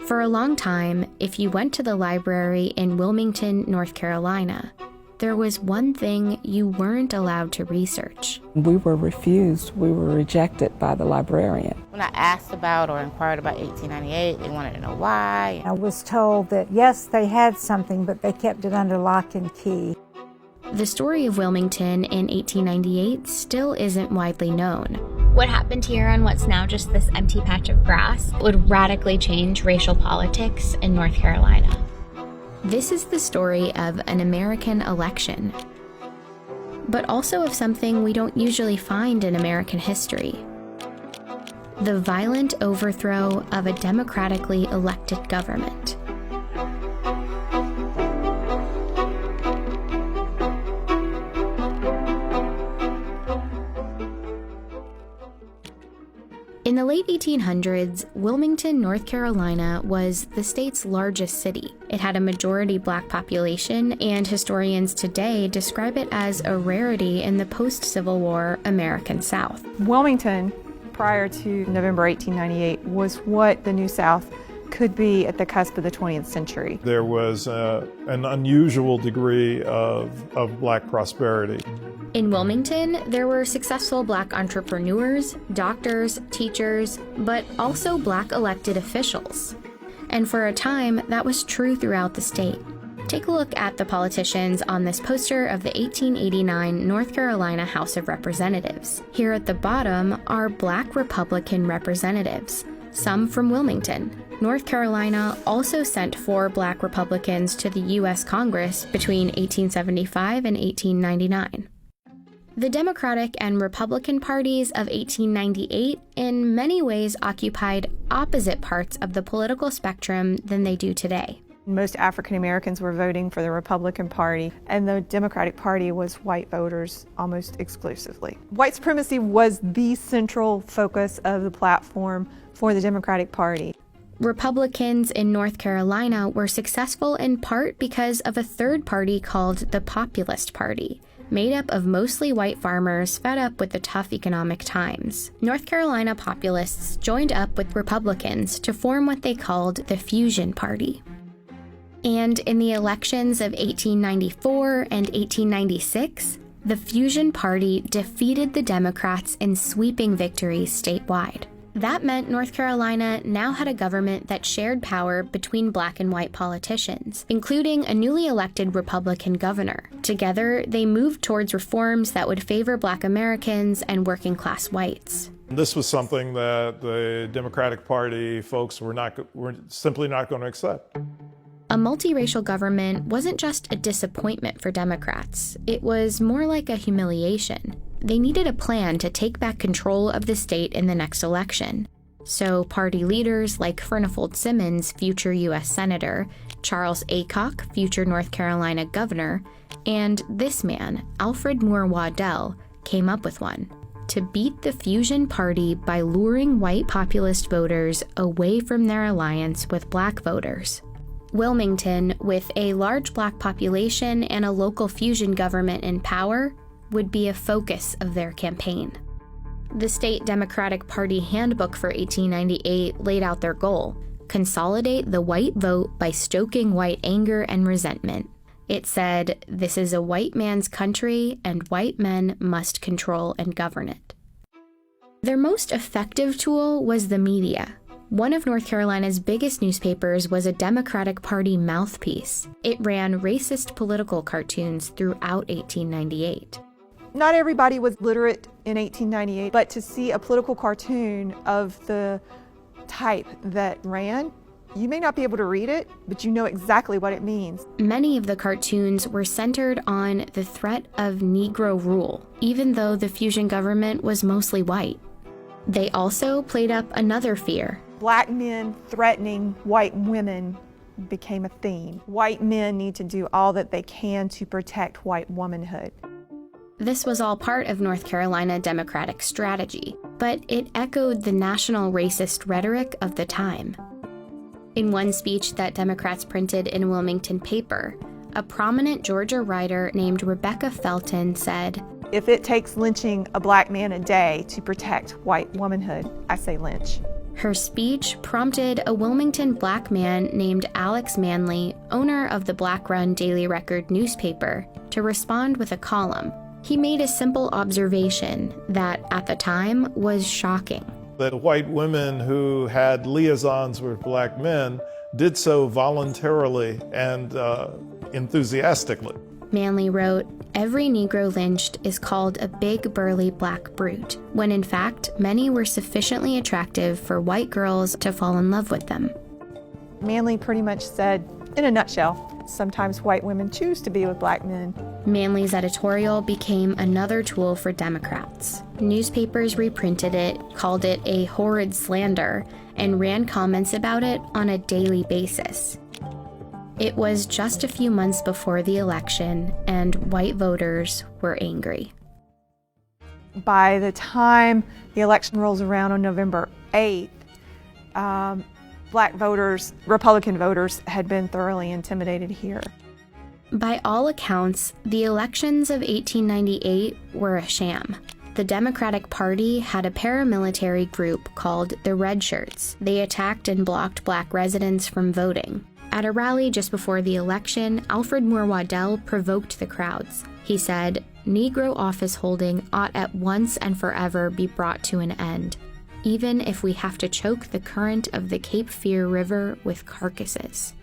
For a long time, if you went to the library in Wilmington, North Carolina, there was one thing you weren't allowed to research. We were refused. We were rejected by the librarian. When I asked about or inquired about 1898, they wanted to know why. I was told that, yes, they had something, but they kept it under lock and key. The story of Wilmington in 1898 still isn't widely known. What happened here on what's now just this empty patch of grass would radically change racial politics in North Carolina. This is the story of an American election, but also of something we don't usually find in American history: the violent overthrow of a democratically elected government. In the late 1800s, Wilmington, North Carolina was the state's largest city. It had a majority black population, and historians today describe it as a rarity in the post-Civil War American South. Wilmington, prior to November 1898, was what the New South could be at the cusp of the 20th century. There was an unusual degree of black prosperity. In Wilmington, there were successful black entrepreneurs, doctors, teachers, but also black elected officials. And for a time, that was true throughout the state. Take a look at the politicians on this poster of the 1889 North Carolina House of Representatives. Here at the bottom are black Republican representatives, some from Wilmington. North Carolina also sent 4 black Republicans to the U.S. Congress between 1875 and 1899. The Democratic and Republican parties of 1898 in many ways occupied opposite parts of the political spectrum than they do today. Most African Americans were voting for the Republican Party, and the Democratic Party was white voters almost exclusively. White supremacy was the central focus of the platform for the Democratic Party. Republicans in North Carolina were successful in part because of a third party called the Populist Party, made up of mostly white farmers fed up with the tough economic times. North Carolina populists joined up with Republicans to form what they called the Fusion Party. And in the elections of 1894 and 1896, the Fusion Party defeated the Democrats in sweeping victories statewide. That meant North Carolina now had a government that shared power between black and white politicians, including a newly elected Republican governor. Together, they moved towards reforms that would favor black Americans and working-class whites. This was something that the Democratic Party folks were simply not going to accept. A multiracial government wasn't just a disappointment for Democrats. It was more like a humiliation. They needed a plan to take back control of the state in the next election. So party leaders like Furnifold Simmons, future U.S. Senator, Charles Aycock, future North Carolina governor, and this man, Alfred Moore Waddell, came up with one: to beat the Fusion Party by luring white populist voters away from their alliance with black voters. Wilmington, with a large black population and a local fusion government in power, would be a focus of their campaign. The State Democratic Party Handbook for 1898 laid out their goal: consolidate the white vote by stoking white anger and resentment. It said, "This is a white man's country, and white men must control and govern it." Their most effective tool was the media. One of North Carolina's biggest newspapers was a Democratic Party mouthpiece. It ran racist political cartoons throughout 1898. Not everybody was literate in 1898, but to see a political cartoon of the type that ran, you may not be able to read it, but you know exactly what it means. Many of the cartoons were centered on the threat of Negro rule, even though the fusion government was mostly white. They also played up another fear. Black men threatening white women became a theme. White men need to do all that they can to protect white womanhood. This was all part of North Carolina Democratic strategy, but it echoed the national racist rhetoric of the time. In one speech that Democrats printed in a Wilmington paper, a prominent Georgia writer named Rebecca Felton said, "If it takes lynching a black man a day to protect white womanhood, I say lynch." Her speech prompted a Wilmington black man named Alex Manly, owner of the Black-run Daily Record newspaper, to respond with a column. He made a simple observation that, at the time, was shocking. That white women who had liaisons with black men did so voluntarily and enthusiastically. Manly wrote, "Every Negro lynched is called a big burly black brute, when in fact many were sufficiently attractive for white girls to fall in love with them." Manly pretty much said, in a nutshell, sometimes white women choose to be with black men. Manly's editorial became another tool for Democrats. Newspapers reprinted it, called it a horrid slander, and ran comments about it on a daily basis. It was just a few months before the election, and white voters were angry. By the time the election rolls around on November 8th, black voters, Republican voters, had been thoroughly intimidated here. By all accounts, the elections of 1898 were a sham. The Democratic Party had a paramilitary group called the Red Shirts. They attacked and blocked black residents from voting. At a rally just before the election, Alfred Moore Waddell provoked the crowds. He said, "Negro office holding ought at once and forever be brought to an end, even if we have to choke the current of the Cape Fear River with carcasses."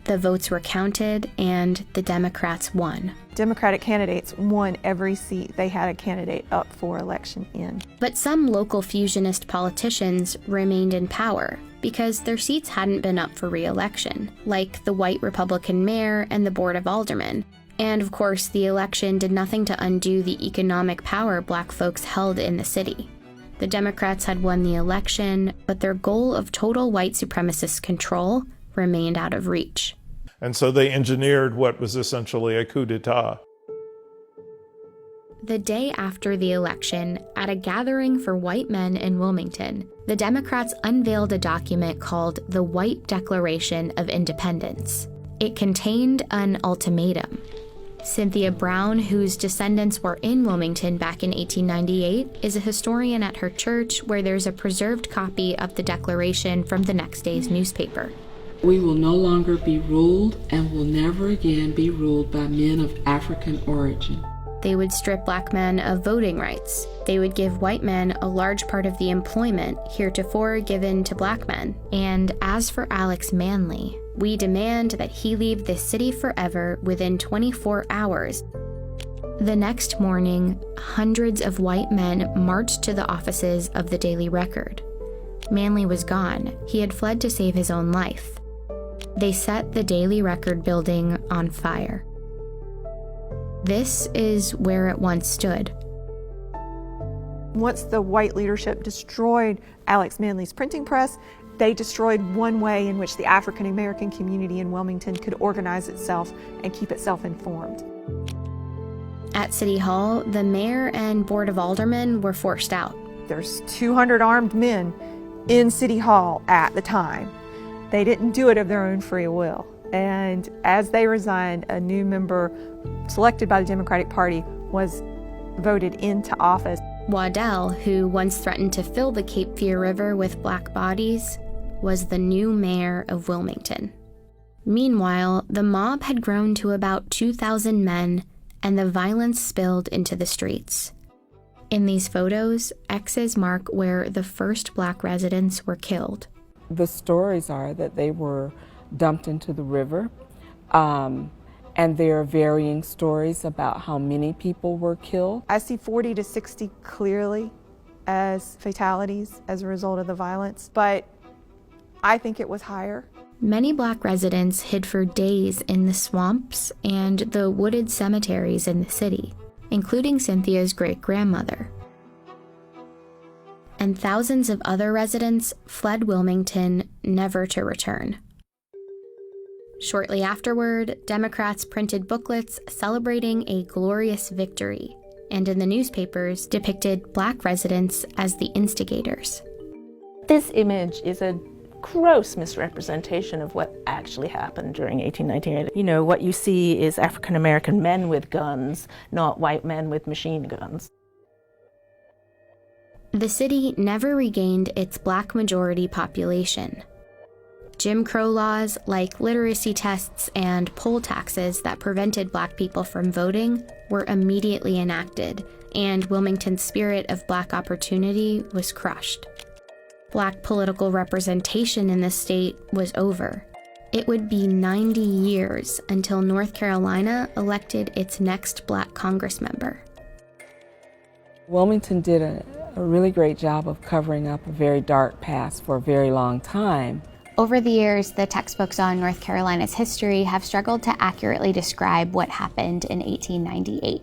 The votes were counted, and the Democrats won. Democratic candidates won every seat they had a candidate up for election in. But some local fusionist politicians remained in power because their seats hadn't been up for re-election, like the white Republican mayor and the Board of Aldermen. And of course, the election did nothing to undo the economic power black folks held in the city. The Democrats had won the election, but their goal of total white supremacist control remained out of reach. And so they engineered what was essentially a coup d'etat. The day after the election, at a gathering for white men in Wilmington, the Democrats unveiled a document called the White Declaration of Independence. It contained an ultimatum. Cynthia Brown, whose descendants were in Wilmington back in 1898, is a historian at her church where there's a preserved copy of the declaration from the next day's newspaper. We will no longer be ruled and will never again be ruled by men of African origin. They would strip black men of voting rights. They would give white men a large part of the employment heretofore given to black men. And as for Alex Manly, we demand that he leave this city forever within 24 hours. The next morning, hundreds of white men marched to the offices of the Daily Record. Manly was gone. He had fled to save his own life. They set the Daily Record building on fire. This is where it once stood. Once the white leadership destroyed Alex Manly's printing press, they destroyed one way in which the African American community in Wilmington could organize itself and keep itself informed. At City Hall, the mayor and Board of Aldermen were forced out. There's 200 armed men in City Hall at the time. They didn't do it of their own free will. And as they resigned, a new member selected by the Democratic Party was voted into office. Waddell, who once threatened to fill the Cape Fear River with black bodies, was the new mayor of Wilmington. Meanwhile, the mob had grown to about 2,000 men, and the violence spilled into the streets. In these photos, X's mark where the first black residents were killed. The stories are that they were dumped into the river, and there are varying stories about how many people were killed. I see 40 to 60 clearly as fatalities as a result of the violence, but I think it was higher. Many black residents hid for days in the swamps and the wooded cemeteries in the city, including Cynthia's great-grandmother. And thousands of other residents fled Wilmington, never to return. Shortly afterward, Democrats printed booklets celebrating a glorious victory, and in the newspapers depicted black residents as the instigators. This image is a gross misrepresentation of what actually happened during 1898. You know, what you see is African American men with guns, not white men with machine guns. The city never regained its black majority population. Jim Crow laws like literacy tests and poll taxes that prevented black people from voting were immediately enacted, and Wilmington's spirit of black opportunity was crushed. Black political representation in the state was over. It would be 90 years until North Carolina elected its next black Congress member. Wilmington did a really great job of covering up a very dark past for a very long time. Over the years, the textbooks on North Carolina's history have struggled to accurately describe what happened in 1898.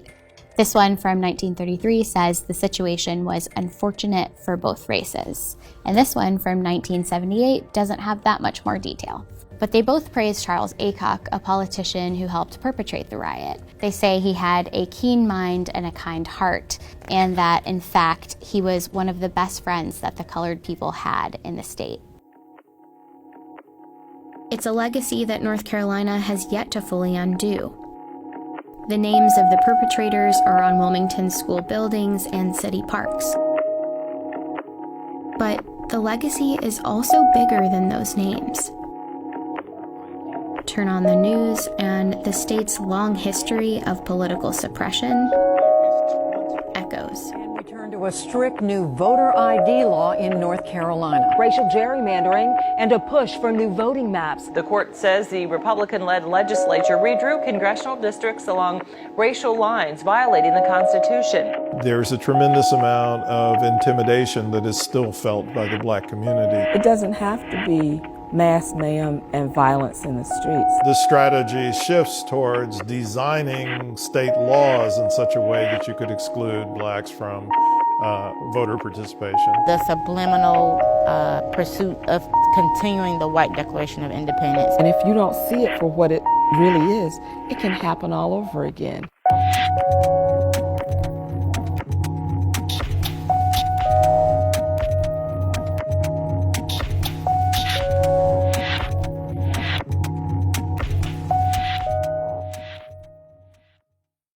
This one from 1933 says the situation was unfortunate for both races. And this one from 1978 doesn't have that much more detail. But they both praise Charles Aycock, a politician who helped perpetrate the riot. They say he had a keen mind and a kind heart, and that, in fact, he was one of the best friends that the colored people had in the state. It's a legacy that North Carolina has yet to fully undo. The names of the perpetrators are on Wilmington's school buildings and city parks. But the legacy is also bigger than those names. Turn on the news, and the state's long history of political suppression echoes. We turn to a strict new voter ID law in North Carolina. Racial gerrymandering and a push for new voting maps. The court says the Republican-led legislature redrew congressional districts along racial lines, violating the Constitution. There's a tremendous amount of intimidation that is still felt by the black community. It doesn't have to be mass mayhem and violence in the streets. The strategy shifts towards designing state laws in such a way that you could exclude blacks from voter participation. The subliminal pursuit of continuing the white Declaration of Independence. And if you don't see it for what it really is, it can happen all over again.